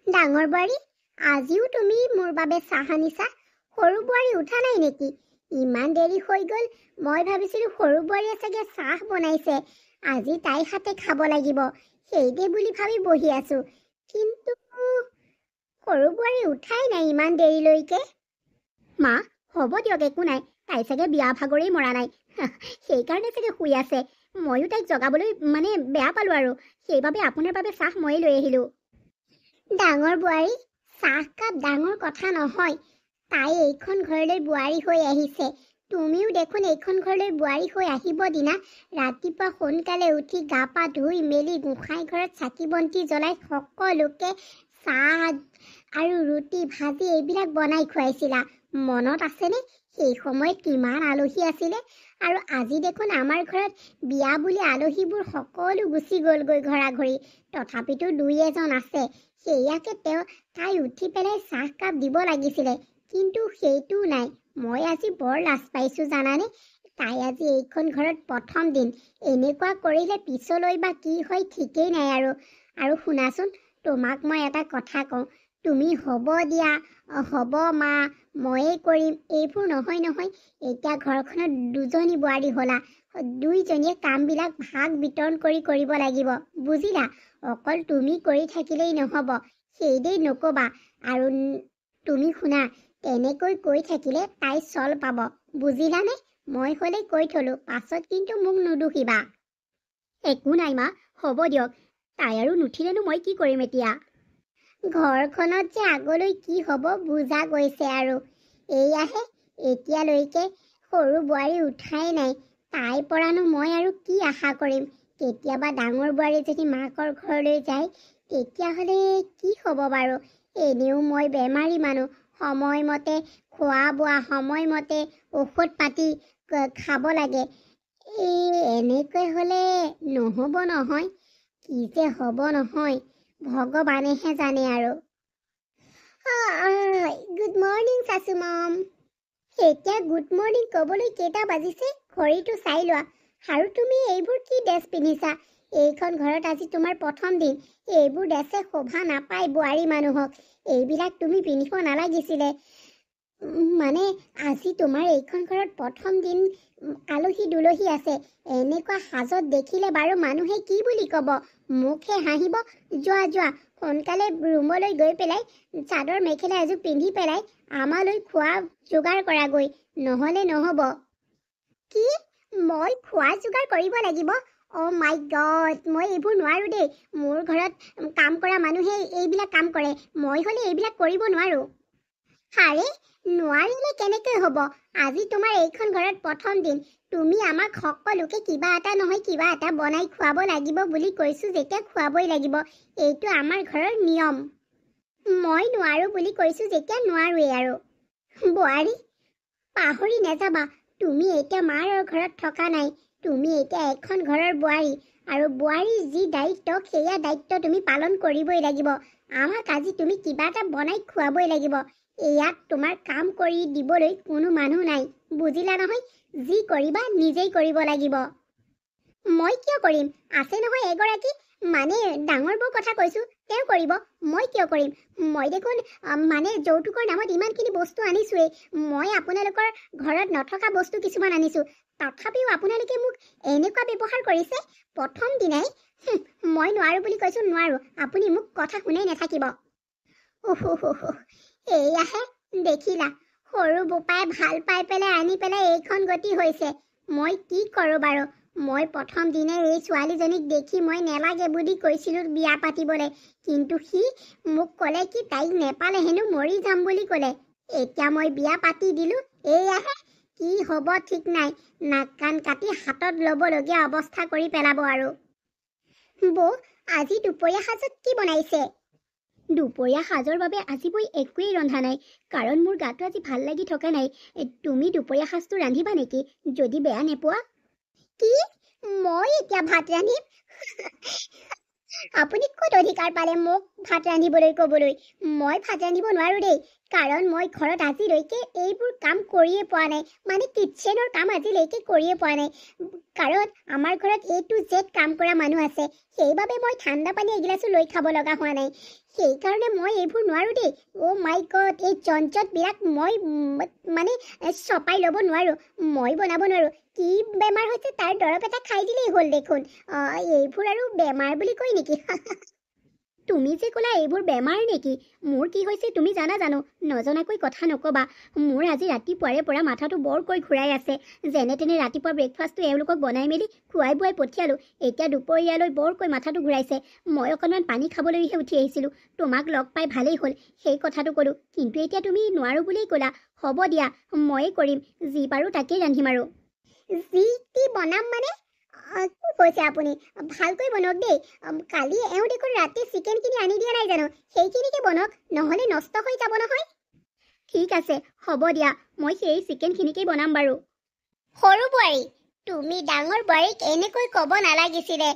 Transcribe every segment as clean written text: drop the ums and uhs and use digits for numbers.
ডাঙৰ বোৱাৰী, আজিও তুমি মোৰ বাবে চাহ আনিছা? সৰু বোৱাৰী উঠা নাই নেকি? ইমান দেৰি হৈ গ'ল। মই ভাবিছিলোঁ সৰু বোৱাৰীয়ে চাগে চাহ বনাইছে, আজি তাইৰ হাতে খাব লাগিব, সেইদে বুলি ভাবি বহি আছো। কিন্তু সৰু বোৱাৰী উঠাই নাই ইমান দেৰিলৈকে। মা, হ'ব দিয়ক, একো নাই। তাই চাগে বিয়া ভাগৰেই মৰা নাই, সেইকাৰণে চাগে শুই আছে। ময়ো তাইক জগাবলৈ বেয়া পালোঁ আৰু, সেইবাবে আপোনাৰ বাবে চাহ ময়ে লৈ আহিলোঁ। ডাঙৰ বোৱাৰী, চাহকাপ ডাঙৰ কথা নহয়। তাই এইখন ঘৰলৈ বোৱাৰী হৈ আহিছে, তুমিও দেখোন এইখন ঘৰলৈ বোৱাৰী হৈ আহিব দিনা। ৰাতিপুৱা সোনকালে উঠি গা পা ধুই মেলি গোঁসাই ঘৰত চাকি বন্তি জ্বলাই সকলোকে চাহ আৰু ৰুটি ভাজি এইবিলাক বনাই খুৱাইছিলা, মনত আছেনে? সেই সময়ত কিমান আলহী আছিলে। আৰু আজি দেখোন আমাৰ ঘৰত বিয়া বুলি আলহীবোৰ সকলো গুচি গ'লগৈ ঘৰা-ঘৰি। তথাপিতো দুই এজন আছে, সেয়াকে তাই উঠি পেলাই চাহকাপ দিব লাগিছিলে, কিন্তু সেইটোও নাই। মই আজি বৰ লাজ পাইছোঁ জানানে। তাই আজি এইখন ঘৰত প্ৰথম দিন, এনেকুৱা কৰিলে পিছলৈ বা কি হয় ঠিকেই নাই। আৰু শুনাচোন, তোমাক মই এটা কথা কওঁ, তুমি হ'ব দিয়া, হ'ব মা, ময়ে কৰিম, এইবোৰ নহয়। এতিয়া ঘৰখনত দুজনী বোৱাৰী হ'লা, দুইজনীয়ে কামবিলাক ভাগ বিতৰণ কৰিব লাগিব, বুজিলা? অকল তুমি কৰি থাকিলেই নহ'ব, সেইদেই নক'বা। আৰু তুমি শুনা, তেনেকৈ কৈ থাকিলে তাই চল পাব, বুজিলানে? মই হ'লে কৈ থলো, পাছত কিন্তু মোক নুদুখিবা। একো নাই মা, হ'ব দিয়ক। তাই আৰু নুঠিলেনো মই কি কৰিম এতিয়া? ঘৰখনত যে আগলৈ কি হ'ব বুজা গৈছে আৰু। এয়াহে, এতিয়ালৈকে সৰু বোৱাৰী উঠাই নাই, তাইৰ পৰানো মই আৰু কি আশা কৰিম? কেতিয়াবা ডাঙৰ বোৱাৰী যদি মাকৰ ঘৰলৈ যায়, তেতিয়াহ'লে কি হ'ব বাৰু? এনেও মই বেমাৰী মানুহ, সময়মতে খোৱা বোৱা, সময়মতে ঔষধ পাতি খাব লাগে। এনেকৈ হ'লে নহ'ব নহয়, কি যে হ'ব নহয়, ভগৱানেহে জানে আৰু। গুড মৰ্ণিং চাচু মম। এতিয়া গুড মৰ্ণিং ক'বলৈ কেইটা বাজিছে ঘড়ীটো চাই লোৱা। আৰু তুমি এইবোৰ কি ড্ৰেছ পিন্ধিছা? এইখন ঘৰত আজি তোমাৰ প্ৰথম দিন, এইবোৰ ড্ৰেছে শোভা নাপায় বোৱাৰী মানুহক, এইবিলাক তুমি পিন্ধিব নালাগিছিলে। আজি তোমাৰ এইখন ঘৰত প্ৰথম দিন, আলহী দুলহী আছে, এনেকুৱা সাজত দেখিলে বাৰু মানুহে কি বুলি ক'ব? মুখহে হাঁহিব। যোৱা সোনকালে ৰুমলৈ গৈ পেলাই চাদৰ মেখেলা এযোৰ পিন্ধি পেলাই আমালৈ খোৱা যোগাৰ কৰাগৈ, নহ'লে নহ'ব। কি? মই খোৱা যোগাৰ কৰিব লাগিব? অ' মাই গড, মই এইবোৰ নোৱাৰো দেই। মোৰ ঘৰত কাম কৰা মানুহে এইবিলাক কাম কৰে, মই হ'লে এইবিলাক কৰিব নোৱাৰো। আৰে, নোৱাৰিলে কেনেকৈ হ'ব? আজি তোমাৰ এইখন ঘৰত প্ৰথম দিন, তুমি আমাক সকলোকে কিবা এটা নহয় কিবা এটা বনাই খুৱাব লাগিব বুলি কৈছো যেতিয়া খুৱাবই লাগিব, এইটো আমাৰ ঘৰৰ নিয়ম। মই নোৱাৰো বুলি কৈছো যেতিয়া নোৱাৰোৱেই আৰু। বোৱাৰী, পাহৰি নাযাবা, তুমি এতিয়া মাৰ ঘৰত থকা নাই, তুমি এতিয়া এখন ঘৰৰ বোৱাৰী, আৰু বোৱাৰীৰ যি দায়িত্ব সেয়া দায়িত্ব তুমি পালন কৰিবই লাগিব। আমাক আজি তুমি কিবা এটা বনাই খুৱাবই লাগিব। ইয়াত তোমাৰ কাম কৰি দিবলৈ কোনো মানুহ নাই, বুজিলা নহয়? যি কৰিবা নিজেই কৰিব লাগিব। মই কিয় কৰিম? আছে নহয় এগৰাকী, ডাঙৰ বৌৰ কথা কৈছো, তেওঁ কৰিব, মই কিয় কৰিম? মই দেখোন যৌতুকৰ নামত ইমানখিনি বস্তু আনিছোৱেই। মই আপোনালোকৰ ঘৰত নথকা বস্তু কিছুমান আনিছো, তথাপিও আপোনালোকে মোক এনেকুৱা ব্যৱহাৰ কৰিছে। প্ৰথম দিনাই মই নোৱাৰো বুলি কৈছো, নোৱাৰো, আপুনি মোক কথা শুনাই নাথাকিব। এয়াহে, দেখিলা, সৰু বোপাই ভাল পাই পেলাই আনি পেলাই এইখন গতি হৈছে। মই কি কৰো বাৰু? মই প্ৰথম দিনে এই ছোৱালীজনীক দেখি মই নেলাগে বুলি কৈছিলো বিয়া পাতিবলৈ, কিন্তু সি মোক ক'লে কি তাইক নেপালে হেনো মৰি যাম বুলি ক'লে। এতিয়া মই বিয়া পাতি দিলো, এয়াহে কি হ'ব ঠিক নাই, নাক কাণ কাটি হাতত ল'বলগীয়া অৱস্থা কৰি পেলাব আৰু। বৌ, আজি দুপৰীয়া সাজত কি বনাইছে? দুপৰীয়া সাজৰ বাবে আজি মই একোৱেই ৰন্ধা নাই, কাৰণ মোৰ গাটো আজি ভাল লাগি থকা নাই। তুমি দুপৰীয়া সাজটো ৰান্ধিবা নেকি, যদি বেয়া নোপোৱা? কি? মই এতিয়া ভাত ৰান্ধিম? আপুনি ক'ত অধিকাৰ পালে মোক ভাত ৰান্ধিবলৈ ক'বলৈ? মই ভাত ৰান্ধিব নোৱাৰো দেই, কাৰণ মই ঘৰত আজিলৈকে এইবোৰ কাম কৰিয়ে পোৱা নাই, কিটচেনৰ কাম আজিলৈকে কৰিয়ে পোৱা নাই। কাৰণ আমাৰ ঘৰত A to Z কাম কৰা মানুহ আছে, সেইবাবে মই ঠাণ্ডা পানী এগিলাচো লৈ খাব লগা হোৱা নাই। সেইকাৰণে মই এইবোৰ নোৱাৰোঁ দেই। অ' মাই গড, এই জঞ্জটবিলাক মই মানে চপাই ল'ব নোৱাৰোঁ। মই বনাব নোৱাৰোঁ। কি বেমাৰ হৈছে তাৰ দৰৱ এটা খাই দিলেই হ'ল দেখোন। এইবোৰ আৰু বেমাৰ বুলি কয় নেকি? তুমি যে ক'লা এইবোৰ বেমাৰ নেকি? মোৰ কি হৈছে তুমি জানা জানো? নজনাকৈ কথা নক'বা। মোৰ আজি ৰাতিপুৱাৰে পৰা মাথাটো বৰকৈ ঘূৰাই আছে। যেনে তেনে ৰাতিপুৱা ব্ৰেকফাষ্টটো এওঁলোকক বনাই মেলি খুৱাই বুৱাই পঠিয়ালোঁ। এতিয়া দুপৰীয়ালৈ বৰকৈ মাথাটো ঘূৰাইছে। মই অকণমান পানী খাবলৈহে উঠি আহিছিলোঁ। তোমাক লগ পাই ভালেই হ'ল, সেই কথাটো ক'লোঁ। কিন্তু এতিয়া তুমি নোৱাৰোঁ বুলিয়েই ক'লা। হ'ব দিয়া, ময়ে কৰিম। যি পাৰোঁ তাকেই ৰান্ধিম আৰু। যি টি বনাম মানে? কি কৈছে আপুনি? ভালকৈ বনাওক দেই। কালি এওঁ দেখোন ৰাতি চিকেনখিনি আনি দিয়া নাই জানো? সেইখিনিকে বনাওক, নহ'লে নষ্ট হৈ যাব নহয়। ঠিক আছে, হ'ব দিয়া, মই সেই চিকেনখিনিকেই বনাম বাৰু। সৰু বোৱাৰী, তুমি ডাঙৰ বোৱাৰীক এনেকৈ ক'ব নালাগিছিলে।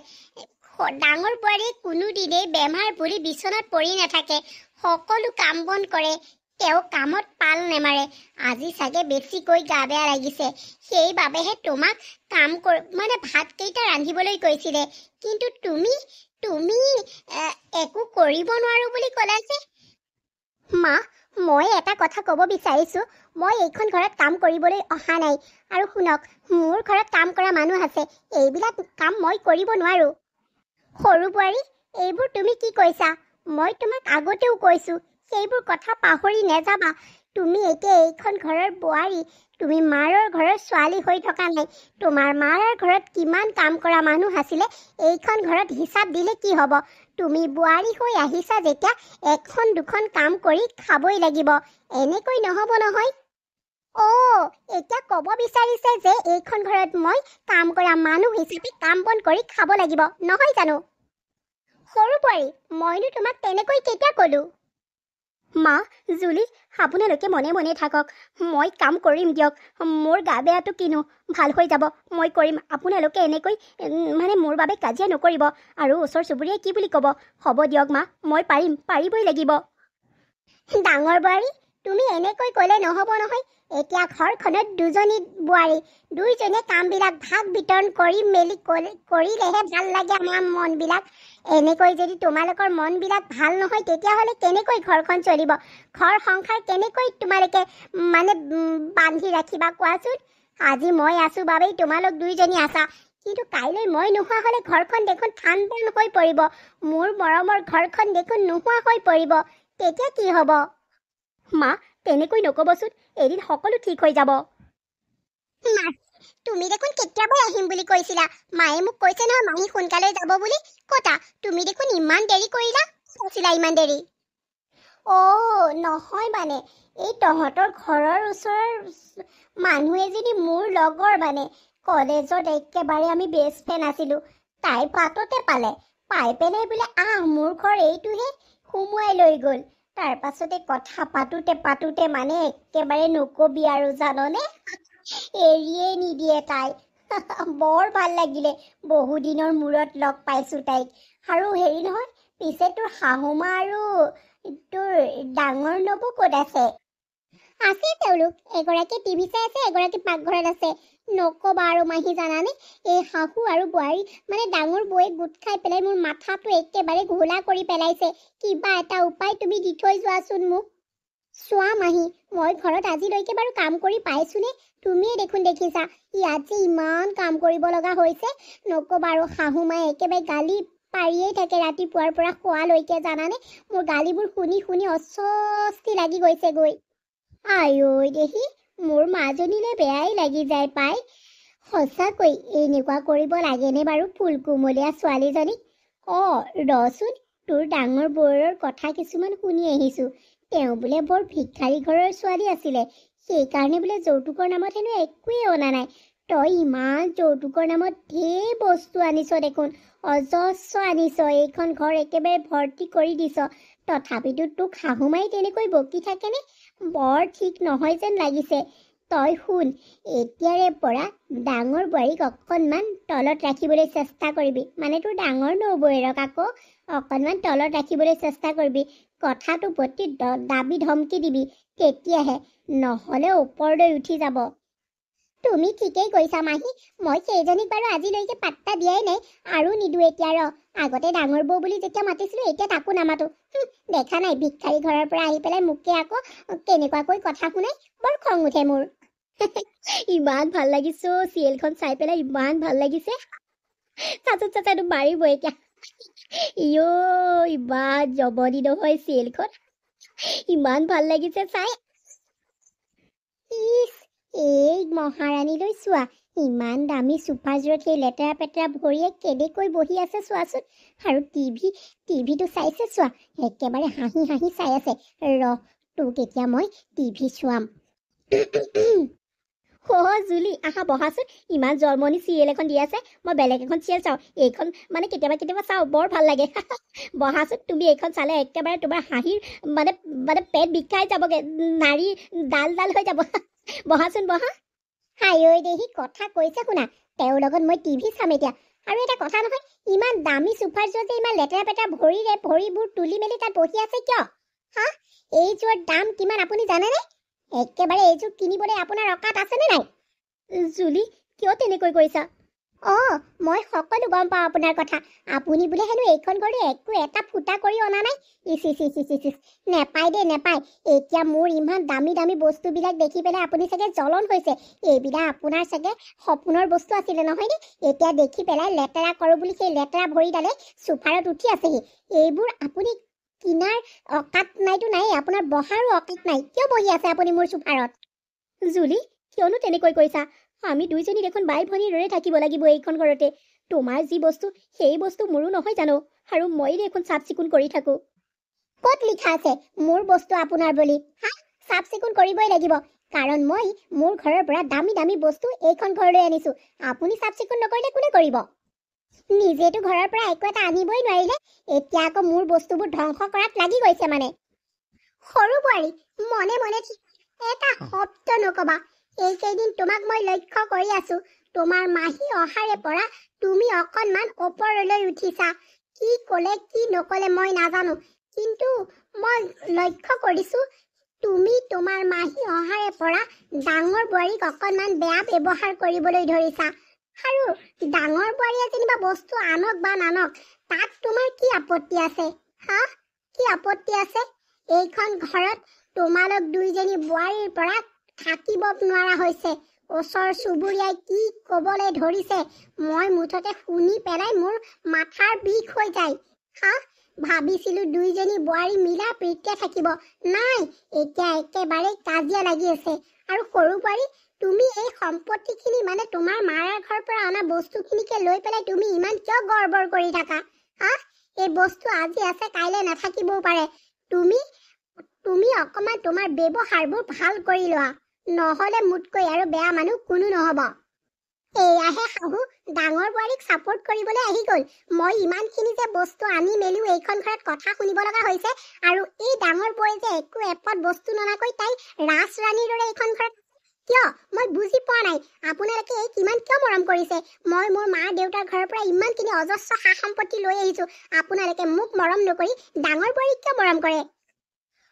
ডাঙৰ বোৱাৰীয়ে কোনোদিনেই বেমাৰ বুলি বিচনাত পৰি নাথাকে। সকলো কাম বন কৰে। তেওঁ কামত পাল নেমাৰে। আজি চাগে বেছিকৈ গা বেয়া লাগিছে, সেইবাবেহে তোমাক ভাতকেইটা ৰান্ধিবলৈ কৈছিলে। কিন্তু তুমি একো কৰিব নোৱাৰো বুলি ক'লা যে। মা, মই এটা কথা ক'ব বিচাৰিছোঁ। মই এইখন ঘৰত কাম কৰিবলৈ অহা নাই। আৰু শুনক, মোৰ ঘৰত কাম কৰা মানুহ আছে। এইবিলাক কাম মই কৰিব নোৱাৰোঁ। সৰু বোৱাৰী, এইবোৰ তুমি কি কৈছা? মই তোমাক আগতেও কৈছোঁ, সেইবোৰ কথা পাহৰি নেযাবা। তুমি এতিয়া এইখন ঘৰৰ বোৱাৰী। তুমি মাৰৰ ঘৰৰ ছোৱালী হৈ থকা নাই। তোমাৰ মাৰৰ ঘৰত কিমান কাম কৰা মানুহ আছিলে, এইখন ঘৰত হিচাপ দিলে কি হ'ব? তুমি বোৱাৰী হৈ আহিছা যেতিয়া এখন দুখন কাম কৰি খাবই লাগিব। এনেকৈ নহ'ব নহয়। এতিয়া ক'ব বিচাৰিছে যে এইখন ঘৰত মই কাম কৰা মানুহ হিচাপে কাম বন কৰি খাব লাগিব, নহয় জানো? সৰু বোৱাৰী, মইনো তোমাক তেনেকৈ কেতিয়া ক'লোঁ? মা, জুলি, আপোনালোকে মনে মনে থাকক। মই কাম কৰিম দিয়ক। মোৰ গা বেয়াটো কিনো, ভাল হৈ যাব। মই কৰিম। আপোনালোকে এনেকৈ মোৰ বাবে কাজিয়া নকৰিব। আৰু ওচৰ চুবুৰীয়াই কি বুলি ক'ব? হ'ব দিয়ক মা, মই পাৰিবই লাগিব। ডাঙৰ বোৱাৰী, তুমি এনেকৈ ক'লে নহ'ব নহয়। এতিয়া ঘৰখনত দুজনী বোৱাৰী, দুইজনে কামবিলাক ভাগ বিতৰণ কৰি মেলি কৰিলেহে ভাল লাগে আমাৰ মনবিলাক। এনেকৈ যদি তোমালোকৰ মনবিলাক ভাল নহয়, তেতিয়াহ'লে কেনেকৈ ঘৰখন চলিব? ঘৰ সংসাৰ কেনেকৈ তোমালোকে বান্ধি ৰাখিবা কোৱাচোন? আজি মই আছোঁ বাবেই তোমালোক দুইজনী আছা। কিন্তু কাইলৈ মই নোহোৱা হ'লে ঘৰখন দেখোন ঠান বন হৈ পৰিব। মোৰ মৰমৰ ঘৰখন দেখোন নোহোৱা হৈ পৰিব। তেতিয়া কি হ'ব? মা, তেনেকৈ নক'বচোন। এদিন সকলো ঠিক হৈ যাব। তুমি দেখোন কেতিয়াবাই আহিম বুলি কৈছিলা। মায়ে মোক কৈছে নহয় মাহী সোনকালে যাব বুলি। কতা, তুমি দেখোন ইমান দেৰি কৰিলা। কৈছিলা ইমান দেৰি? নহয় এই তহঁতৰ ঘৰৰ ওচৰৰ মানুহ এজনী মোৰ লগৰ কলেজত একেবাৰে আমি বেষ্ট ফ্ৰেণ্ড আছিলোঁ। তাই বাটতে পাই পেলাই বোলে মোৰ ঘৰ এইটোহে, সুমুৱাই লৈ গ'ল। তাৰ পাছতে কথা পাতোতে একেবাৰে নকবি আৰু জাননে, এৰিয়ে নিদিয়ে তাই। বৰ ভাল লাগিলে, বহুদিনৰ মূৰত লগ পাইছোঁ তাইক। আৰু হেৰি নহয়, পিছে তোৰ শাহুমা আৰু তোৰ ডাঙৰ নবৌ ক'ত আছে? আছে তেওঁলোক। এগৰাকী টিভি চাই আছে, এগৰাকী পাকঘৰত আছে। নক'বা আৰু মাহী, জানানে, এই শাহু আৰু বোৱাৰী ডাঙৰ বৌয়ে গোট খাই পেলাই মোৰ মাথাটো একেবাৰে ঘোলা কৰি পেলাইছে। কিবা এটা উপায় তুমি দি থৈ যোৱাচোন মোক। চোৱা মাহী, মই ঘৰত আজিলৈকে বাৰু কাম কৰি পাইছোনে? তুমিয়ে দেখোন দেখিছা। ইয়াত যে ইমান কাম কৰিব লগা হৈছে, নক'বা আৰু। শাহু মায়ে একেবাৰে গালি পাৰিয়েই থাকে ৰাতিপুৱাৰ পৰা খোৱালৈকে, জানানে? মোৰ গালিবোৰ শুনি শুনি অস্বস্তি লাগি গৈছেগৈ। আইঐ দেহি, মোৰ মাজনীলে বেয়াই লাগি যায় পাই। সঁচাকৈ এনেকুৱা কৰিব লাগেনে বাৰু ফুলকুমলীয়া ছোৱালীজনীক? ৰচোন, তোৰ ডাঙৰ বৌৰৰ কথা কিছুমান শুনি আহিছোঁ। তেওঁ বোলে বৰ ভিক্ষাৰী ঘৰৰ ছোৱালী আছিলে। সেইকাৰণে বোলে যৌতুকৰ নামত হেনো একোৱেই অনা নাই। তই ইমান যৌতুকৰ নামত ঢেৰ বস্তু আনিছ দেখোন, অজস্ৰ আনিছ। এইখন ঘৰ একেবাৰে ভৰ্তি কৰি দিছ। তথাপিতো তোক শাহুমাই তেনেকৈ বকি থাকেনে? বৰ ঠিক নহয় যেন লাগিছে। তই শুন, এতিয়াৰে পৰা ডাঙৰ বোৱাৰীক অকণমান তলত ৰাখিবলৈ চেষ্টা কৰিবি। তোৰ ডাঙৰ নবৌৱেৰক আকৌ অকণমান তলত ৰাখিবলৈ চেষ্টা কৰিবি। কথাটো প্ৰতি দাবী ধমকি দিবি, তেতিয়াহে, নহ'লে ওপৰলৈ উঠি যাব। তুমি ঠিকেই কৈছা মাহী, মই সেইজনীক বাৰু আজিলৈকে পাত্তা দিয়াই নাই আৰু নিদো এতিয়া। আগতে ডাঙৰ বৌ বুলি যেতিয়া মাতিছিলো এতিয়া তাকো নামাতো। দেখা নাই ভিক্ষাৰী ঘৰৰ পৰা আহি পেলাই মোকে আকৌ কেনেকুৱাকৈ কথা শুনাই, বৰ খং উঠে মোৰ। ইমান ভাল লাগিছে চিৰিয়েলখন চাই পেলাই, ইমান ভাল লাগিছে। চাচাটো মাৰিব এতিয়া। ইয়ো ইমান জমনি নহয় চিৰিয়েলখন, ইমান ভাল লাগিছে চাই। ইছ, এই মহাৰাণীলৈ চোৱা, ইমান দামী চোফাযোৰত সেই লেতেৰা পেতেৰা ভৰিয়ে কেনেকৈ বহি আছে চোৱাচোন। আৰু টিভিটো চাইছে চোৱা, একেবাৰে হাঁহি হাঁহি চাই আছে। তোক এতিয়া মই টিভি চোৱাম। জুলি আহা বহাচোন, ইমান জমনি চিৰিয়েল এখন দি আছে, মই বেলেগ এখন চিৰিয়েল চাওঁ, এইখন মানে কেতিয়াবা চাওঁ, বৰ ভাল লাগে। বহাচোন, তুমি এইখন চালে একেবাৰে তোমাৰ হাঁহিৰ মানে পেট বিষাই যাবগে, নাৰী ডাল হৈ যাব। বহাচোন বহা। হাই ঐ দেহি, কথা কৈছে শুনা, তেওঁৰ লগত মই টিভি চাম এতিয়া। আৰু এটা কথা নহয়, ইমান দামী চোফাৰ যোৰত ইমান লেতেৰা পেতেৰা ভৰিবোৰ তুলি মেলি তাত বহি আছে কিয়? এইযোৰৰ দাম কিমান আপুনি জানেনে? একেবাৰে এইযোৰ কিনিবলৈ আপোনাৰ অকাত আছেনে নাই? জুলি, কিয় তেনেকৈ কৈছা? মই সকলো গম পাওঁ আপোনাৰ কথা। আপুনি বোলে হেনো এইখন ঘৰতে একো এটা ফুটা কৰি অনা নাই। ইচ, নেপায় দেই, নেপায়। এতিয়া মোৰ ইমান দামী দামী বস্তুবিলাক দেখি পেলাই আপুনি চাগে জ্বলন হৈছে। এইবিলাক আপোনাৰ চাগে সপোনৰ বস্তু আছিলে নহয়নে? এতিয়া দেখি পেলাই লেতেৰা কৰোঁ বুলি সেই লেতেৰা ভৰিডালে চোফাৰত উঠি আছেহি। এইবোৰ আপুনি কিনাৰ অকাত নাইতো নাই, আপোনাৰ বহাৰো অকাত নাই। কিয় বহি আছে আপুনি মোৰ চোফাৰত? জুলি, কিয়নো তেনেকৈ কৈছা? আমি দুইজনী দেখোন বাই ভনীৰ দৰে থাকিব লাগিব এইখন ঘৰতে। তোমাৰ যি বস্তু সেই বস্তু মোৰো নহয় জানো? আৰু মই দেখোন চাফ চিকুণ কৰি থাকো। ক'ত লিখা আছে মোৰ বস্তু আপোনাৰ বুলি? চাফ চিকুণ কৰিবই লাগিব, কাৰণ মই মোৰ ঘৰৰ পৰা দামী দামী বস্তু এইখন ঘৰলৈ আনিছো। আপুনি চাফ চিকুণ নকৰিলে কোনে কৰিব? নিজেতো ঘৰৰ পৰা একো এটা আনিবই নোৱাৰিলে, এতিয়া আকৌ মোৰ বস্তুবোৰ ধ্বংস কৰাত লাগি গৈছে মানে। সৰু বোৱাৰী, মনে মনে এটা শব্দ নকবা। এইকেইদিন তোমাক মই লক্ষ্য কৰি আছো। তোমাৰ মাহী অহাৰে পৰা তুমি অকণমান ওপৰলৈ উঠিছা। কি ক'লে কি নকলে মই নাজানো, কিন্তু মই লক্ষ্য কৰিছো তুমি তোমাৰ মাহী অহাৰে পৰা ডাঙৰ বোৱাৰীক অকণমান বেয়া ব্যৱহাৰ কৰিবলৈ ধৰিছা। আৰু ডাঙৰ বোৱাৰীয়ে যেনিবা বস্তু আনক বা নানক, তাত তোমাৰ কি আপত্তি আছে? কি আপত্তি আছে? এইখন ঘৰত তোমালোক দুইজনী বোৱাৰীৰ পৰা থাকিব নোৱাৰা হৈছে। ওচৰ চুবুৰীয়াই কি ক'বলৈ ধৰিছে, মই মুঠতে শুনি পেলাই মোৰ মাথাৰ বিষ হৈ যায়। ভাবিছিলো দুইজনী বোৱাৰী মিলা প্ৰীতিৰে থাকিব, নাই, এতিয়া একেবাৰে কাজিয়া লাগি আছে। আৰু সৰু বোৱাৰী, তুমি এই সম্পত্তিখিনি মানে তোমাৰ মাৰাৰ ঘৰৰ পৰা অনা বস্তুখিনিকে লৈ পেলাই তুমি ইমান কিয় গৰ্বৰ কৰি থাকা? এই বস্তু আজি আছে কাইলৈ নাথাকিবও পাৰে। তুমি অকণমান তোমাৰ ব্যৱহাৰবোৰ ভাল কৰি লোৱা, নহ'লে মোতকৈ আৰু বেয়া মানুহ কোনো নহ'ব। এয়াহে শাহু ডাঙৰ বোৱাৰীক চাপৰ্ট কৰিবলৈ আহি গ'ল। মই ইমানখিনি যে বস্তু আনি মেলিও এইখন ঘৰত কথা শুনিব লগা হৈছে, আৰু এই ডাঙৰ বৌয়ে যে একো এপদ বস্তু ননাকৈ তাই ৰাজৰাণীৰ দৰে এইখন ঘৰত কিয়? মই বুজি পোৱা নাই। আপোনালোকে এই কিমান কিয় মৰম কৰিছে? মই মোৰ মা দেউতাৰ ঘৰৰ পৰা ইমানখিনি অজস্ৰ সা সম্পত্তি লৈ আহিছো, আপোনালোকে মোক মৰম নকৰি ডাঙৰ বোৱাৰীক কিয় মৰম কৰে?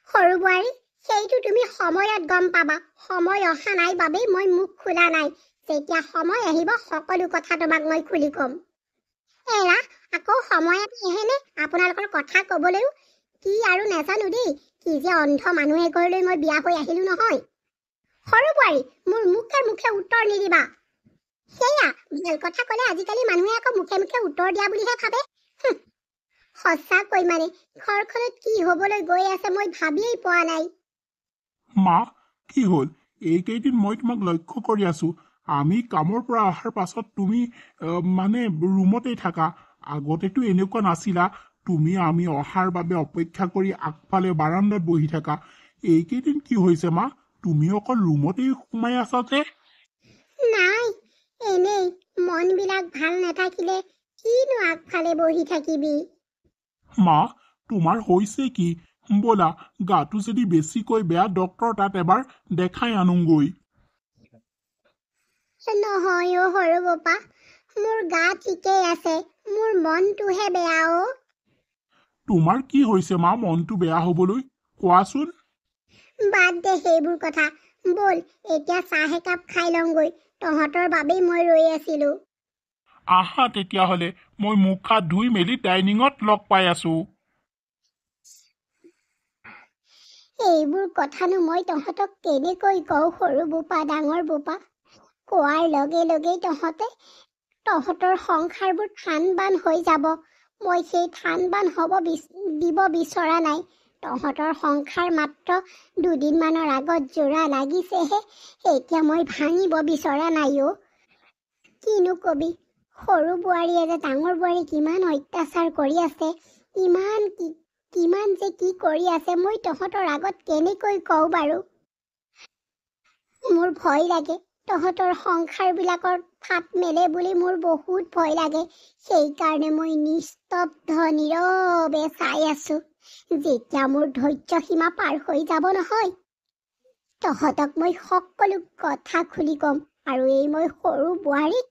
সৰু বোৱাৰী, সেইটো তুমি সময়ত গম পাবা। সময় অহা নাই বাবেই মই মুখ খোলা নাই। যেতিয়া সময় আহিব সকলো কথা তোমাক মই খুলি ক'ম। এৰা, আকৌ সময় আহেনে আপোনালোকৰ কথা ক'বলৈও? কি আৰু নাজানো দেই, কি যে অন্ধ মানুহ এঘৰলৈ মই বিয়া হৈ আহিলো নহয়। সৰু বোৱাৰী, মোৰ মুখে মুখে উত্তৰ নিদিবা। সেয়া ভাল কথা ক'লে আজিকালি মানুহে আকৌ মুখে মুখে উত্তৰ দিয়া বুলিহে ভাবে। সঁচাকৈ মানে ঘৰখনত কি হ'বলৈ গৈ আছে মই ভাবিয়েই পোৱা নাই। মা, কি হ'ল? এইকেইদিন মই তোমাক লক্ষ্য কৰি আছো। আমি কামৰ পৰা অহাৰ পাছত তুমি মানে ৰুমতেই থাকা। আগতেতো এনেকুৱা নাছিলা। তুমি আমি অহাৰ বাবে অপেক্ষা কৰি আগফালে বাৰান্দাত বহি থাকা। এইকেইদিন কি হৈছে মা? তুমি অকল ৰুমতেই সোমাই আছা যে? নাই, এনেই মনবিলাক ভাল নাথাকিলে কিনো আগফালে বহি থাকিবি। মা, তোমাৰ হৈছে কি? ব'লা, গাটো যদি বেছিকৈ বেয়া ডক্টৰ তাত এবাৰ দেখাই আনোগৈ। নহয় অ' সৰু বোপা, মোৰ গা ঠিকেই আছে, মোৰ মনটোহে বেয়া অ'। তোমাৰ কি হৈছে মা মনটো বেয়া হ'বলৈ? কোৱাচোন। বাদ দে সেইবোৰ কথা, ব'ল এতিয়া চাহ একাপ খাই লওঁগৈ। তহঁতৰ বাবেই মই ৰৈ আছিলোঁ। আহা তেতিয়াহ'লে মই মুখ হাত ধুই মেলি ডাইনিঙত লগ পাই আছো। এইবোৰ কথানো মই তহঁতক কেনেকৈ কওঁ সৰু বোপা ডাঙৰ বোপা। কোৱাৰ লগে লগেই তহঁতৰ সংসাৰবোৰ থান বান হৈ যাব। মই সেই থান বান দিব বিচৰা নাই। তহঁতৰ সংসাৰ মাত্ৰ দুদিনমানৰ আগত জোৰা লাগিছেহে, এতিয়া মই ভাঙিব বিচৰা নাই অ'। কিনো কবি, সৰু বোৱাৰীয়ে যে ডাঙৰ বোৱাৰীক ইমান অত্যাচাৰ কৰি আছে, কিমান যে কি কৰি আছে, মই তহঁতৰ আগত কেনেকৈ কওঁ বাৰু। মোৰ ভয় লাগে, তহঁতৰ সংসাৰবিলাকৰ ফাট মেলে বুলি মোৰ বহুত ভয় লাগে। সেইকাৰণে মই নিস্তব্ধ নীৰৱে চাই আছো। যেতিয়া মোৰ ধৈৰ্য সীমা পাৰ হৈ যাব নহয়, তহঁতক মই সকলো কথা খুলি ক'ম। আৰু এই মই সৰু বোৱাৰীক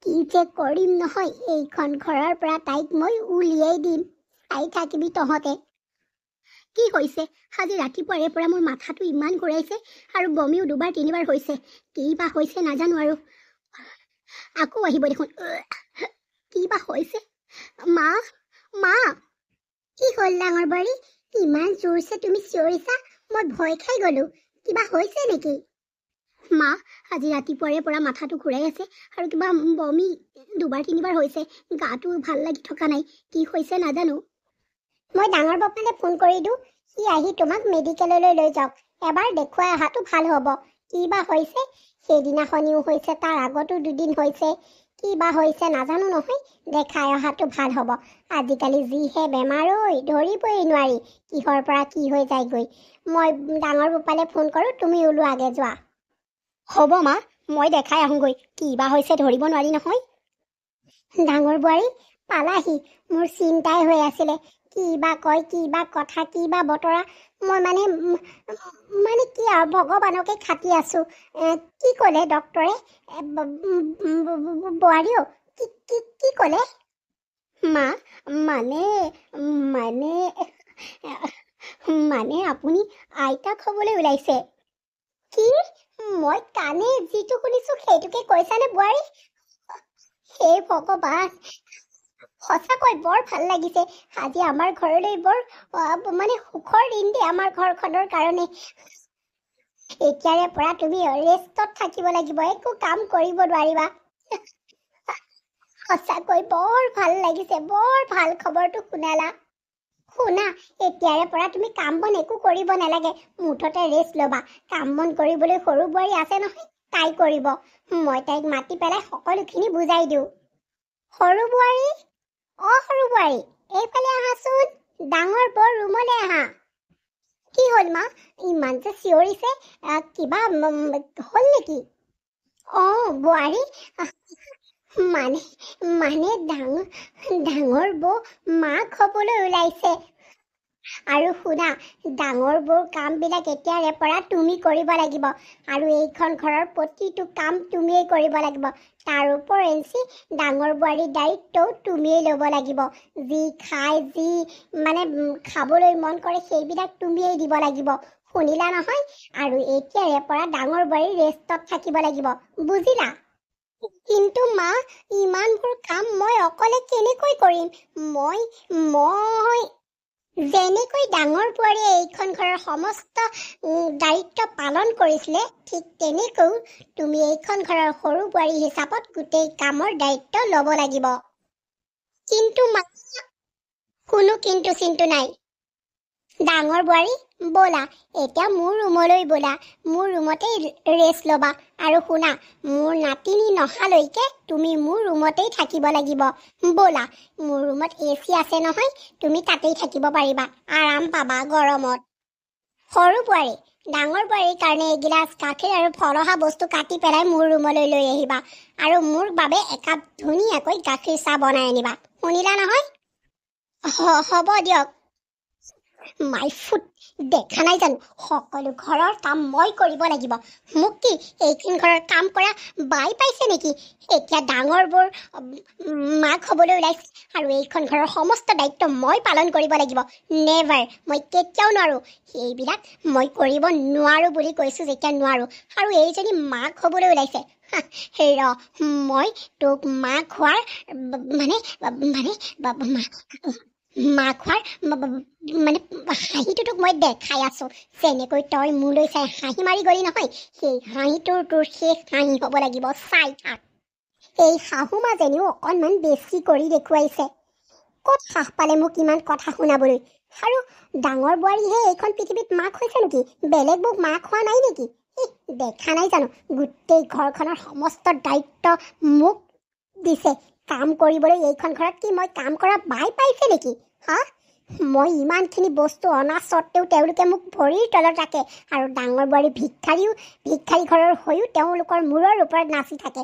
কি যে কৰিম নহয়, এইখন ঘৰৰ পৰা তাইক মই উলিয়াই দিম। চাই থাকিবি তহঁতে। কি হৈছে, আজি ৰাতিপুৱাৰে পৰা মোৰ মাথাটো ইমান ঘূৰাইছে আৰু বমিও 2বাৰ 3বাৰ হৈছে। কি বা হৈছে নাজানো আৰু। আকৌ আহিব দেখোন। কি বা হৈছে? মা, মা, কি হ'ল ডাঙৰ বোৱাৰী? ইমান জোৰছে তুমি চিঞৰিছা, মই ভয় খাই গলো। কিবা হৈছে নেকি? মা, আজি ৰাতিপুৱাৰে পৰা মাথাটো ঘূৰাই আছে আৰু কিবা বমি 2বাৰ 3বাৰ হৈছে। গাটো ভাল লাগি থকা নাই। কি হৈছে নাজানো। মই ডাঙৰ বাপালে ফোন কৰি দিওঁ, সি আহি তোমাক মেডিকেললৈ লৈ যাওক। এবাৰ দেখুৱাই অহাটো ভাল হ'ব। কি বা হৈছে, সেইদিনাখনিও হৈছে, তাৰ আগতো 2 দিন হৈছে। কি বা হৈছে নাজানো নহয়, দেখাই অহাটো ভাল হ'ব। আজিকালি যিহে বেমাৰ ঐ, ধৰিবই নোৱাৰি কিহৰ পৰা কি হৈ যায়গৈ। মই ডাঙৰ বাপালে ফোন কৰোঁ, তুমি ওলোৱাগে যোৱা। হ'ব মা, মই দেখাই আহোঁগৈ। কি বা হৈছে ধৰিব নোৱাৰি নহয়। ডাঙৰ বোৱাৰী পালাহি, মোৰ চিন্তাই হৈ আছিলে। কি বা কয়, কি বা কথা, কি বা বতৰা। মই মানে কি আৰু ভগৱানকে খাটি আছো। কি ক'লে ডক্তৰে? বোৱাৰীও কি ক'লে? মা, মানে আপুনি আইতাক হ'বলৈ ওলাইছে। কি? মই কাণে যিটো শুনিছো সেইটোকে কৈছানে বোৱাৰী? হে ভগৱান, সঁচাকৈ বৰ ভাল লাগিছে। আজি আমাৰ ঘৰলৈ বৰ সুখৰ দিন দেই আমাৰ ঘৰখনৰ কাৰণে। এতিয়াৰে পৰা তুমি ৰেষ্টত থাকিব লাগিব, একো কাম কৰিব নোৱাৰিবা। সঁচাকৈ বৰ ভাল লাগিছে, বৰ ভাল খবৰটো শুনালা। শুনা, এতিয়াৰে পৰা তুমি কাম বন একো কৰিব নালাগে, মুঠতে ৰেষ্ট ল'বা। কাম বন কৰিবলৈ সৰু বোৱাৰী আছে নহয়, তাই কৰিব। মই তাইক মাতি পেলাই সকলোখিনি বুজাই দিওঁ। সৰু বোৱাৰী, সৰু বোৱাৰী, এইফালে আহাচোন। ডাঙৰ বৰ ৰুমলৈ আহা। কি হ'ল মা, ইমান যে চিঞৰিছে? কিবা হ'ল নেকি? বোৱাৰী, মানে ডাঙৰ বৌ মাক হ'বলৈ ওলাইছে। আৰু শুনা, ডাঙৰ বৌৰ কামবিলাক এতিয়াৰে পৰা তুমি কৰিব লাগিব। আৰু এইখন ঘৰৰ প্ৰতিটো কাম তুমিয়েই কৰিব লাগিব। তাৰ ওপৰেঞ্চি ডাঙৰ বোৱাৰীৰ দায়িত্বও তুমিয়েই ল'ব লাগিব। যি খাই, যি খাবলৈ মন কৰে সেইবিলাক তুমিয়েই দিব লাগিব। শুনিলা নহয়? আৰু এতিয়াৰে পৰা ডাঙৰ বোৱাৰী ৰেষ্টত থাকিব লাগিব, বুজিলা? কিন্তু মা, ইমানবোৰ কাম মই অকলে কেনেকৈ কৰিম? মই যেনেকৈ ডাঙৰ বোৱাৰীয়ে এইখন ঘৰৰ সমস্ত দায়িত্ব পালন কৰিছিলে, ঠিক তেনেকৈ তুমি এইখন ঘৰৰ সৰু বোৱাৰী হিচাপত গোটেই কামৰ দায়িত্ব ল'ব লাগিব। কিন্তু মা, কোনো কিন্তু চিন্তু নাই। ডাঙৰ বোৱাৰী, ব'লা এতিয়া মোৰ ৰুমলৈ ব'লা। মোৰ ৰুমতেই ৰেষ্ট ল'বা। আৰু শুনা, মোৰ নাতিনী নহালৈকে তুমি মোৰ ৰুমতেই থাকিব লাগিব। ব'লা, মোৰ ৰুমত AC আছে নহয়, তুমি তাতেই থাকিব পাৰিবা, আৰাম পাবা গৰমত। সৰু বোৱাৰী, ডাঙৰ বোৱাৰীৰ কাৰণে এগিলাচ গাখীৰ আৰু ফল অহা বস্তু কাটি পেলাই মোৰ ৰুমলৈ লৈ আহিবা। আৰু মোৰ বাবে একাপ ধুনীয়াকৈ গাখীৰ চাহ বনাই আনিবা। শুনিলা নহয়? হ'ব দিয়ক। মাই ফুট দেখা নাই জানো সকলো ঘৰৰ কাম মই কৰিব লাগিব মোক কি এইখন ঘৰৰ কাম কৰা বাই পাইছে নেকি এতিয়া ডাঙৰবোৰ মাক হ'বলৈ ওলাইছে আৰু এইখন ঘৰৰ সমস্ত দায়িত্ব মই পালন কৰিব লাগিব নেভাৰ মই কেতিয়াও নোৱাৰো এইবিলাক মই কৰিব নোৱাৰো বুলি কৈছো যেতিয়া নোৱাৰো আৰু এইজনী মাক হ'বলৈ ওলাইছে ৰ মই তোক মাক হোৱাৰ মানে মাক হোৱাৰ মানে হাঁহিটো তোক মই দেখাই আছো যেনেকৈ তই মোলৈ চাই হাঁহি মাৰি গলি নহয় সেই হাঁহিটোৰ তোৰ শেষ হাঁহি হ'ব লাগিব চাই থাক এই শাহুমাজনীও অকণমান বেছি কৰি দেখুৱাইছে ক'ত সাহ পালে মোক ইমান কথা শুনাবলৈ আৰু ডাঙৰ বোৱাৰীহে এইখন পৃথিৱীত মাক হৈছে নেকি বেলেগ মোক মাক হোৱা নাই নেকি দেখা নাই জানো গোটেই ঘৰখনৰ সমস্ত দায়িত্ব মোক দিছে কাম কৰিবলৈ এইখন ঘৰত কি মই কাম কৰা বাই পাইছে নেকি হা মই ইমানখিনি বস্তু অনা স্বত্তেও তেওঁলোকে মোক ভৰিৰ তলত ৰাখে আৰু ডাঙৰ বোৱাৰী ভিক্ষাৰী ঘৰৰ হৈও তেওঁলোকৰ মূৰৰ ওপৰত নাচি থাকে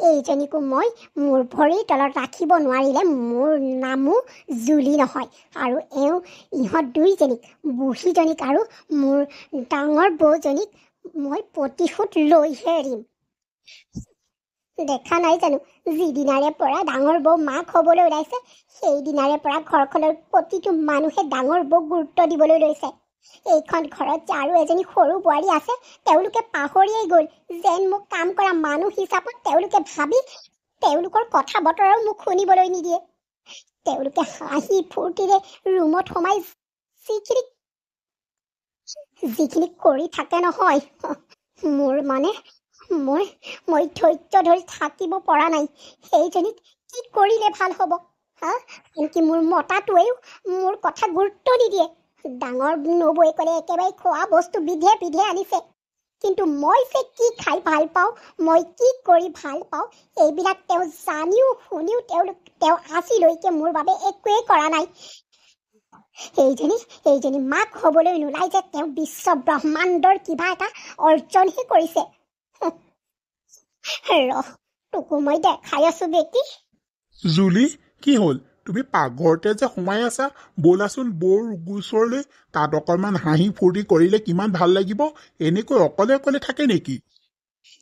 এইজনীকো মই মোৰ ভৰিৰ তলত ৰাখিব নোৱাৰিলে মোৰ নামো জুলি নহয় আৰু ইহঁত দুইজনীক বুঢ়ীজনীক আৰু মোৰ ডাঙৰ বৌজনীক মই প্ৰতিশোধ লৈহে এৰিম দেখা নাই জানো যিদিনাৰে পৰা ডাঙৰ বৌ মাক হ'বলৈ ওলাইছে সেইদিনাৰে পৰা ঘৰখনৰ প্ৰতিটো মানুহে ডাঙৰ বৌক গুৰুত্ব দিবলৈ লৈছে এইখন ঘৰত যে আৰু এজনী সৰু বোৱাৰী আছে তেওঁলোকে পাহৰিয়েই গ'ল যেন মোক কাম কৰা মানুহ হিচাপত তেওঁলোকে ভাবি তেওঁলোকৰ কথা বতৰাও মোক শুনিবলৈ নিদিয়ে তেওঁলোকে হাঁহি ফূৰ্তিৰে ৰুমত সোমাই যিখিনি কৰি থাকে নহয় মোৰ মানে মই ধৈৰ্য ধৰি থাকিব পৰা নাই সেইজনীক কি কৰিলে ভাল হ'ব হা আনকি মোৰ মতাটোৱেও মোৰ কথা গুৰুত্ব নিদিয়ে ডাঙৰ নবৌৱে ক'লে একেবাৰে খোৱা বস্তু বিধে আনিছে কিন্তু মই যে কি খাই ভাল পাওঁ মই কি কৰি ভাল পাওঁ এইবিলাক তেওঁ জানিও শুনিও তেওঁ আজিলৈকে মোৰ বাবে একোৱেই কৰা নাই এইজনী মাক হ'বলৈ নোলাই যে তেওঁ বিশ্ব ব্ৰহ্মাণ্ডৰ কিবা এটা অৰ্জনহে কৰিছে তোকো মই দেখাই আছো বেটি জুলি কি হ'ল তুমি পাকঘৰতে যে সোমাই আছা ব'লাচোন বৌৰ ওচৰলৈ তাত অকণমান হাঁহি ফূৰ্তি কৰিলে কিমান ভাল লাগিব এনেকৈ অকলে অকলে থাকে নেকি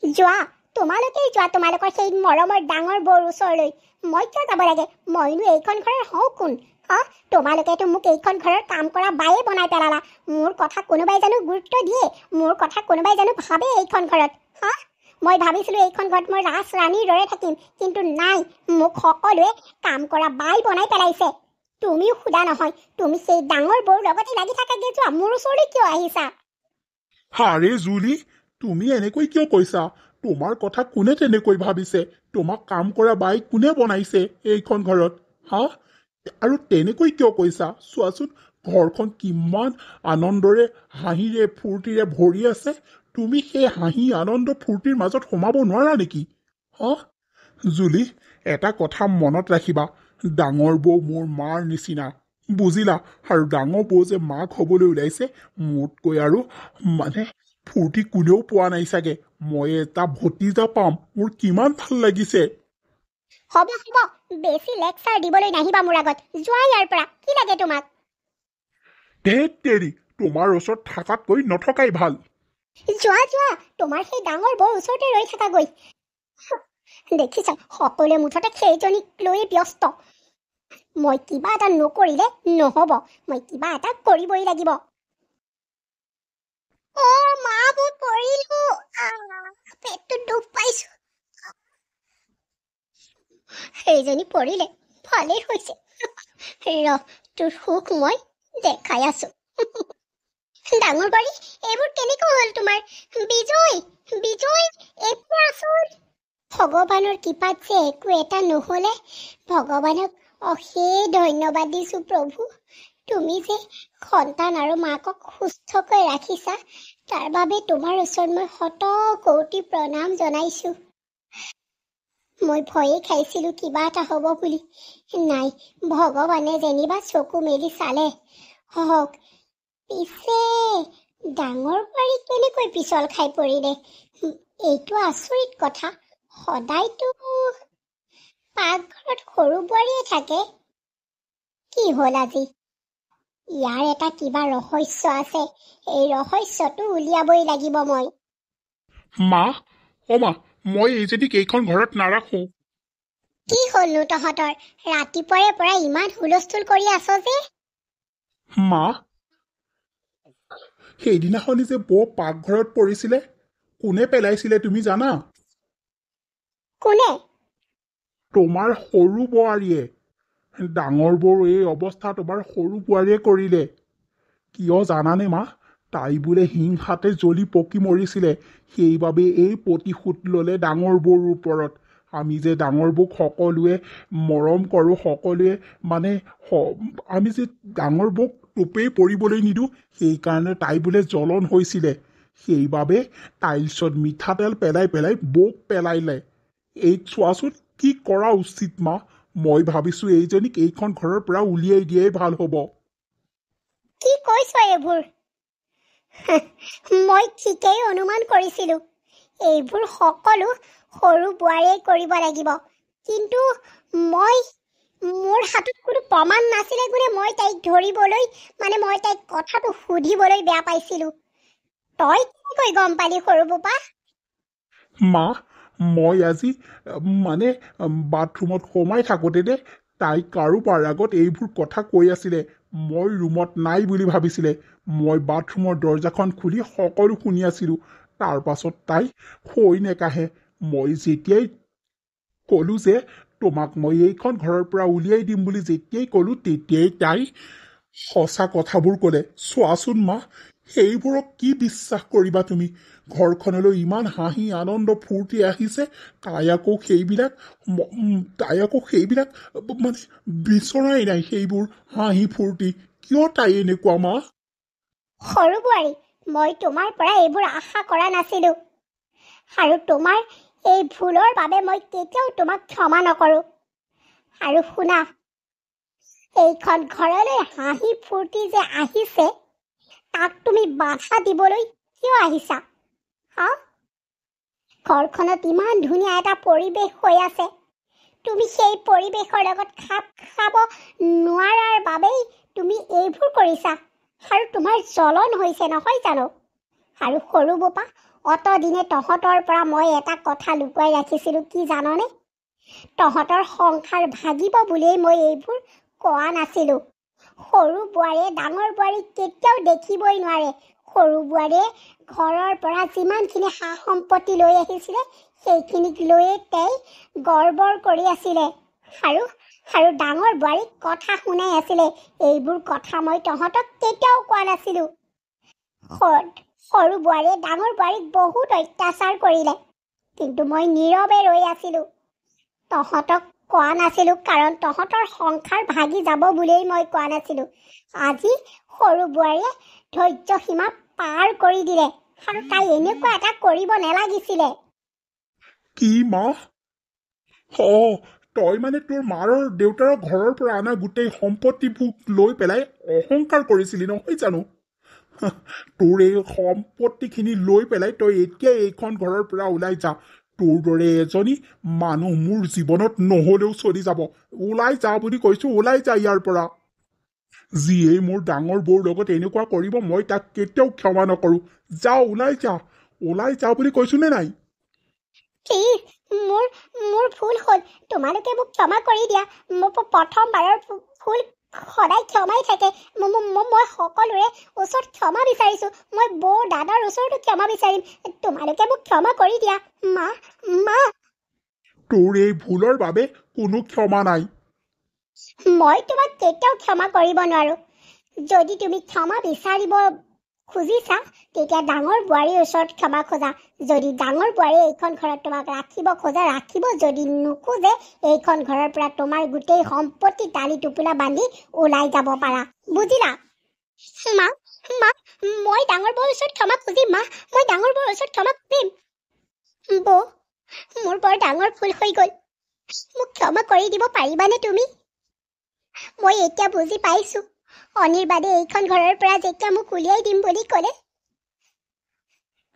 যোৱা তোমালোকেই যোৱা তোমালোকৰ সেই মৰমৰ ডাঙৰ বৌৰ ওচৰলৈ মই কিয় যাব লাগে মইনো এইখন ঘৰৰ হওঁ কোন তোমালোকেতো মোক এইখন ঘৰৰ কাম কৰা বায়ে বনাই পেলালা মোৰ কথা কোনোবাই জানো গুৰুত্ব দিয়ে মোৰ কথা কোনোবাই জানো ভাবে এইখন ঘৰত মই ভাবিছিলো এইখন ঘৰত মই ৰাজ ৰাণীৰ দৰে থাকিম কিন্তু নাই মোক সকলোৱে কাম কৰা বাই বনাই পেলাইছে তুমিও সোধা নহয় তুমি সেই ডাঙৰ বৌৰ লগতে লাগি থাকাগে যোৱা মোৰ ওচৰলৈ কিয় আহিছা আৰে জুলি তুমি এনেকৈ কিয় কৈছা তোমাৰ কথা কোনে তেনেকৈ ভাবিছে তোমাক কাম কৰা বাই কোনে বনাইছে এইখন ঘৰত আৰু তেনেকৈ কিয় কৈছা চোৱাচোন ঘৰখন কিমান আনন্দৰে হাঁহিৰে ফূৰ্তিৰে ভৰি আছে তুমি সেই হাঁহি আনন্দ ফূৰ্তিৰ মাজত সোমাব নোৱাৰা নেকি জুলি এটা কথা মনত ৰাখিবা ডাঙৰ বৌ মোৰ মাৰ নিচিনা বুজিলা আৰু ডাঙৰ বৌ যে মাক হ'বলৈ ওলাইছে মোতকৈ আৰু মানে ফূৰ্তি কোনেও পোৱা নাই চাগে মই এটা ভতিজা পাম মোৰ কিমান ভাল লাগিছে হ'ব বেছি লেকচাৰ দিবলৈ নাহিবা মোৰ আগত যোৱা ইয়াৰ পৰা কি লাগে তোমাক ধেৎ তেৰি তোমাৰ ওচৰত থাকাতকৈ নথকাই ভাল যোৱা তোমাৰ সেই ডাঙৰ বৌৰ ওচৰতে ৰৈ থাকাগৈ দেখিছা সকলোৱে মুঠতে সেইজনীক লৈয়ে ব্যস্ত মই কিবা এটা নকৰিলে নহ'ব মই কিবা এটা কৰিবই লাগিব মা মই পৰিলো পেটটো দুখ পাইছো সেইজনী পৰিলে ভালেই হৈছে তোৰ সুখ মই দেখাই আছো ডাঙৰ বাৰী এইবোৰ কেনেকৈ হ'ল তোমাৰ বিজয় এইবোৰ আচোন ভগৱানৰ কৃপাত যে একো এটা নহ'লে ভগৱানক অশেষ ধন্যবাদ দিছো প্ৰভু তুমি যে সন্তান আৰু মাকক সুস্থকৈ ৰাখিছা তাৰ বাবে তোমাৰ ওচৰত মই শত কোটি প্ৰণাম জনাইছো মই ভয়ে খাইছিলো কিবা এটা হ'ব বুলি নাই ভগৱানে যেনিবা চকু মেলি চালে হওক পিছে ডাঙৰ বাৰী কেনেকৈ পিছল খাই পৰিলে এইটো আচৰিত কথা সদায়তো পাকঘৰত সৰু বোৱাৰীয়ে থাকে কি হ'ল আজি ইয়াৰ এটা কিবা ৰহস্য আছে, এই ৰহস্যটো উলিয়াবই লাগিব মই। মা, অ মা, মই এইজনীক এইখন ঘৰত নাৰাখো। কি হ'লনো তহঁতৰ? ৰাতিপুৱাৰে পৰা ইমান হুলস্থুল কৰি আছ যে? মা, সেইদিনাখনি যে বৌ পাকঘৰত পৰিছিলে, কোনে পেলাইছিলে তুমি জানা? কোনে? তোমাৰ সৰু বোৱাৰীয়ে। ডাঙৰ বৌৰ এই অৱস্থা তোমাৰ সৰু বোৱাৰীয়ে কৰিলে। কিয় জানানে মা? তাই বোলে হিংসাতে জ্বলি পকি মৰিছিলে, সেইবাবে এই প্ৰতিশোধ ল'লে ডাঙৰ বৌৰ ওপৰত। আমি যে ডাঙৰ বৌক সকলোৱে মৰম কৰোঁ, সকলোৱে মানে আমি যে ডাঙৰ বৌক টোপেই পৰিবলৈ নিদিওঁ, সেইকাৰণে তাই বোলে জ্বলন হৈছিলে। সেইবাবে টাইলছত মিঠাতেল পেলাই পেলাই বৌক পেলাইলে। এই চোৱাচোন কি কৰা উচিত মা? মই ভাবিছোঁ এইজনীক এইখন ঘৰৰ পৰা উলিয়াই দিয়াই ভাল হ'ব। কি কৈছ এইবোৰ? মই ঠিকেই অনুমান কৰিছিলোঁ। এইবোৰ সকলো সৰু বোৱাৰীয়ে কৰিব লাগিব। কিন্তু মোৰ হাতত কোনো প্ৰমাণ নাছিলে গুণে মই তাইক ধৰিবলৈ, মই তাইক কথাটো সুধিবলৈ বেয়া পাইছিলোঁ। তই কেনেকৈ গম পালি সৰু বোপা? মা, মই আজি বাথৰুমত সোমাই থাকোঁতে তাই কাৰোবাৰ আগত এইবোৰ কথা কৈ আছিলে। মই ৰুমত নাই বুলি ভাবিছিলে। মই বাথৰুমৰ দৰজাখন খুলি সকলো শুনি আছিলোঁ। তাৰ পাছত তাই হৈ নেকাহে। মই যেতিয়াই ক'লোঁ যে তোমাক মই এইখন ঘৰৰ পৰা উলিয়াই দিম বুলি যেতিয়াই ক'লোঁ, তেতিয়াই তাই সঁচা কথাবোৰ ক'লে। চোৱাচোন মা, সেইবোৰক কি বিশ্বাস কৰিবা তুমি? ঘৰখনলৈ ইমান হাঁহি আনন্দ ফূৰ্তি আহিছে, তাই আকৌ সেইবিলাক বিচৰাই নাই। সেইবোৰ হাঁহি ফূৰ্তি কিয় তাই এনেকুৱা মা? সৰু বোৱাৰী, মই তোমাৰ পৰা এইবোৰ আশা কৰা নাছিলোঁ। আৰু তোমাৰ এই ভুলৰ বাবে মই কেতিয়াও তোমাক ক্ষমা নকৰোঁ। আৰু শুনা, এইখন ঘৰলৈ হাঁহি ফূৰ্তি যে আহিছে, তাক তুমি বাধা দিবলৈ কিয় আহিছা? ঘৰখনত ইমান ধুনীয়া এটা পৰিৱেশ হৈ আছে, তুমি সেই পৰিৱেশৰ লগত খাপ খাব নোৱাৰাৰ বাবেই তুমি এইবোৰ কৰিছা। আৰু তোমাৰ জ্বলন হৈছে নহয় জানো? আৰু সৰু বোপা, অতদিনে তহঁতৰ পৰা মই এটা কথা লুকুৱাই ৰাখিছিলোঁ, কি জাননে? তহঁতৰ সংসাৰ ভাগিব বুলিয়েই মই এইবোৰ কোৱা নাছিলোঁ। সৰু বোৱাৰীয়ে ডাঙৰ বোৱাৰীক কেতিয়াও দেখিবই নোৱাৰে। সৰু বোৱাৰীয়ে ঘৰৰ পৰা যিমানখিনি সা সম্পত্তি লৈ আহিছিলে, সেইখিনিক লৈয়ে তাই গৰ্বৰ কৰি আছিলে। আৰু ডাঙৰ বোৱাৰীক কথা শুনাই আছিলে। এইবোৰ কথা মই তহঁতক কেতিয়াও কোৱা নাছিলোঁ। সৰু বোৱাৰীয়ে ডাঙৰ বোৱাৰীক বহুত অত্যাচাৰ কৰিলে, কিন্তু মই নীৰৱে ৰৈ আছিলোঁ। তহঁতক কোৱা নাছিলোঁ, কাৰণ তহঁতৰ সংসাৰ ভাগি যাব বুলিয়েই মই কোৱা নাছিলোঁ। আজি সৰু বোৱাৰীয়ে ধৈৰ্য সীমা পাৰ কৰি দিলে, আৰু তাই এনেকুৱা এটা কৰিব নালাগিছিলে। কি মা? তই তোৰ মাৰ দেউতাৰ ঘৰৰ পৰা অনা গোটেই সম্পত্তিবোৰ লৈ পেলাই অহংকাৰ কৰিছিলি নহয় জানো? তোৰ এই সম্পত্তিখিনি লৈ পেলাই তই এতিয়া এইখন ঘৰৰ পৰা ওলাই যা। তোৰ দৰে এজনী মানুহ মোৰ জীৱনত নহ'লেও চলি যাব। ওলাই যা বুলি কৈছোঁ, ওলাই যা ইয়াৰ পৰা। যিয়ে মোৰ ডাঙৰ বৌৰ লগত এনেকুৱা কৰিব, মই তাক কেতিয়াও ক্ষমা নকৰোঁ। যা, ওলাই যা বুলি কৈছোঁ নে নাই? মোৰ ভুল হ'ল, তোমালোকে মোক ক্ষমা কৰি দিয়া। মোৰ প্ৰথমবাৰৰ ভুল সদায় ক্ষমাই থাকে। মই সকলোৰে ওচৰত ক্ষমা বিচাৰিছোঁ। মই বৌ দাদাৰ ওচৰতো ক্ষমা বিচাৰিম। তোমালোকে মোক ক্ষমা কৰি দিয়া। মা, তোৰ এই ভুলৰ বাবে কোনো ক্ষমা নাই। মই তোমাক কেতিয়াও ক্ষমা কৰিব নোৱাৰোঁ। যদি তুমি ক্ষমা বিচাৰিব খুজিছা, তেতিয়া ডাঙৰ বোৱাৰীৰ ওচৰত ক্ষমা খোজা। যদি ডাঙৰ বোৱাৰীয়ে এইখন ঘৰত তোমাক ৰাখিব খোজা, ৰাখিব। যদি নোখোজে, এইখন ঘৰৰ পৰা তোমাৰ গোটেই সম্পত্তি টালি টোপোলা বান্ধি ওলাই যাব পাৰা। বুজিলা? মা, মই ডাঙৰ বৌৰ ওচৰত ক্ষমা খুজিম। মই ডাঙৰ বৌৰ ওচৰত ক্ষমা খুজিম। বৌ, মোৰ বৰ ডাঙৰ ভুল হৈ গ'ল। মোক ক্ষমা কৰি দিব পাৰিবানে তুমি? মই এতিয়া বুজি পাইছোঁ, অনিৰ্বাদে এইখন ঘৰৰ পৰা যেতিয়া মোক উলিয়াই দিম বুলি ক'লে,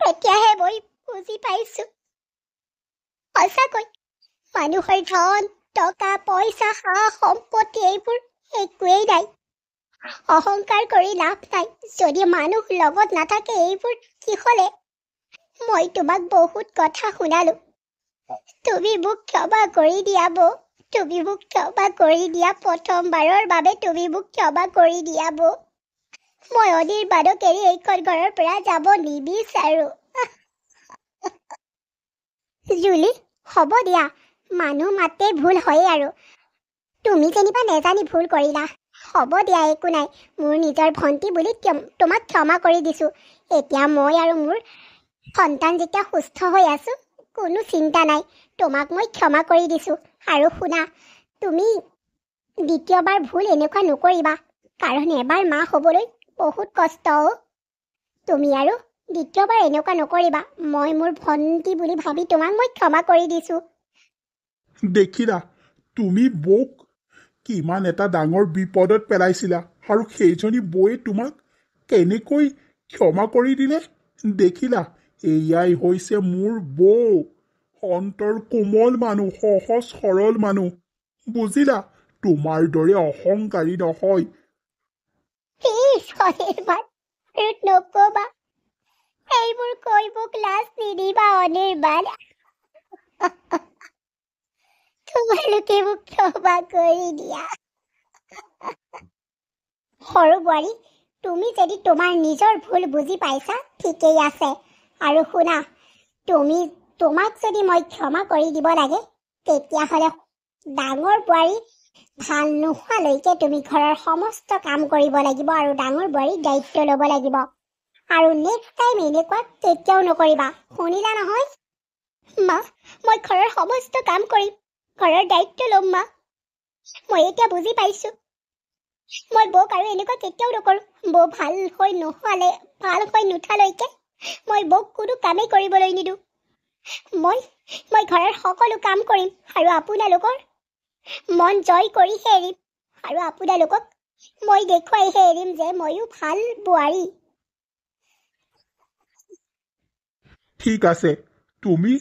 তেতিয়াহে মই বুজি পাইছোঁ, সঁচাকৈ মানুহৰ ধন টকা পইচা সা সম্পত্তি এইবোৰ একোৱেই নাই। অহংকাৰ কৰি লাভ নাই যদি মানুহ লগত নাথাকে এইবোৰ কি হলে মই তোমাক বহুত কথা শুনালো তুমি মোক ক্ষমা কৰি দিয়া বৌ তুমি মোক ক্ষমা কৰি দিয়া প্ৰথমবাৰৰ বাবে তুমি মোক ক্ষমা কৰি দিয়া বৌ মই অনিৰ্বাণক এৰি এইখন ঘৰৰ পৰা যাব নিবিচাৰো জুলি হ'ব দিয়া মানুহ মাতে ভুল হয় আৰু তুমি যেনিবা নেজানি ভুল কৰিলা হ'ব দিয়া একো নাই মোৰ নিজৰ ভণ্টি বুলি তোমাক ক্ষমা কৰি দিছো এতিয়া মই আৰু মোৰ সন্তান যেতিয়া সুস্থ হৈ আছো কোনো চিন্তা নাই তোমাক মই ক্ষমা কৰি দিছো আৰু শুনা তুমি দ্বিতীয়বাৰ ভুল এনেকুৱা নকৰিবা কাৰণ এবাৰ মা হ'বলৈ বহুত কষ্ট তুমি আৰু দ্বিতীয়বাৰ এনেকুৱা নকৰিবা মই মোৰ ভণ্টি বুলি ভাবি তোমাক মই ক্ষমা কৰি দিছো দেখিলা তুমি বৌক কিমান এটা ডাঙৰ বিপদত পেলাইছিলা আৰু সেইজনী বৌয়ে তোমাক কেনেকৈ ক্ষমা কৰি দিলে দেখিলা এয়াই হৈছে মোৰ বৌ অন্তৰ কোমল মানুহ সহজ সৰল মানুহ বুজিলা তোমাৰ দৰে অহংকাৰী নহয় নকবা এইবোৰ কৈ মোক লাজ নিদিবা অনিৰ্বাণ তোমালোকে মোক ক্ষমা কৰি দিয়া সৰু বোৱাৰী তুমি যদি তোমাৰ নিজৰ ভুল বুজি পাইছা ঠিকেই আছে আৰু শুনা তোমাক যদি মই ক্ষমা কৰি দিব লাগে তেতিয়াহ'লে ডাঙৰ বোৱাৰী ভাল নোহোৱালৈকে তুমি ঘৰৰ সমস্ত কাম কৰিব লাগিব আৰু ডাঙৰ বোৱাৰীৰ দায়িত্ব ল'ব লাগিব আৰু নেক্সট টাইম এনেকুৱা কেতিয়াও নকৰিবা শুনিলা নহয় মা মই ঘৰৰ সমস্ত কাম কৰিম ঘৰৰ দায়িত্ব ল'ম মা মই এতিয়া বুজি পাইছো মই বৌক আৰু এনেকুৱা কেতিয়াও নকৰো বৌ ভাল হৈ নুঠালৈকে মই বৌক কোনো কামেই কৰিবলৈ নিদিওঁ মই ঘৰৰ সকলো কাম কৰিম আৰু আপোনালোকৰ মন জয় কৰিহে এৰিম আৰু আপোনালোকক মই দেখুৱাইহে এৰিম যে ময়ো ভাল বোৱাৰী ঠিক আছে তুমি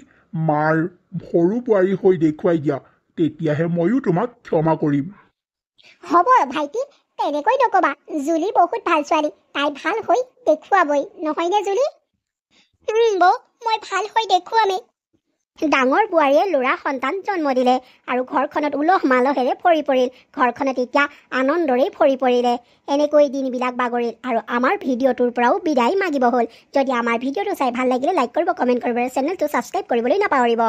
মাৰ সৰু বোৱাৰী হৈ দেখুৱাই দিয়া তেতিয়াহে ময়ো তোমাক ক্ষমা কৰিম হ'ব ভাইটি তেনেকৈ নকবা জুলি বহুত ভাল ছোৱালী তাই ভাল হৈ দেখুৱাবই নহয়নে জুলি বৌ মই ভাল হৈ দেখুৱামেই ডাঙৰ বোৱাৰীয়ে ল'ৰা সন্তান জন্ম দিলে আৰু ঘৰখনত উলহ মালহেৰে ভৰি পৰিল ঘৰখনত এতিয়া আনন্দৰেই ভৰি পৰিলে এনেকৈ দিনবিলাক বাগৰিল আৰু আমাৰ ভিডিঅ'টোৰ পৰাও বিদায় মাগিব হ'ল যদি আমাৰ ভিডিঅ'টো চাই ভাল লাগিলে লাইক কৰিব কমেণ্ট কৰিব আৰু চেনেলটো ছাবস্ক্ৰাইব কৰিবলৈ নাপাহৰিব